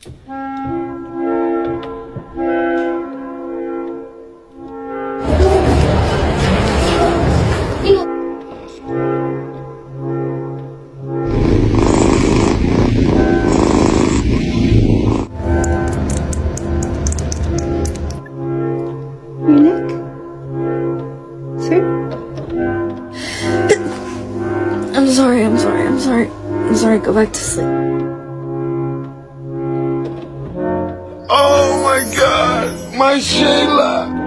Nick? Sir? I'm sorry, go back to sleep. Oh my God, my Shayla.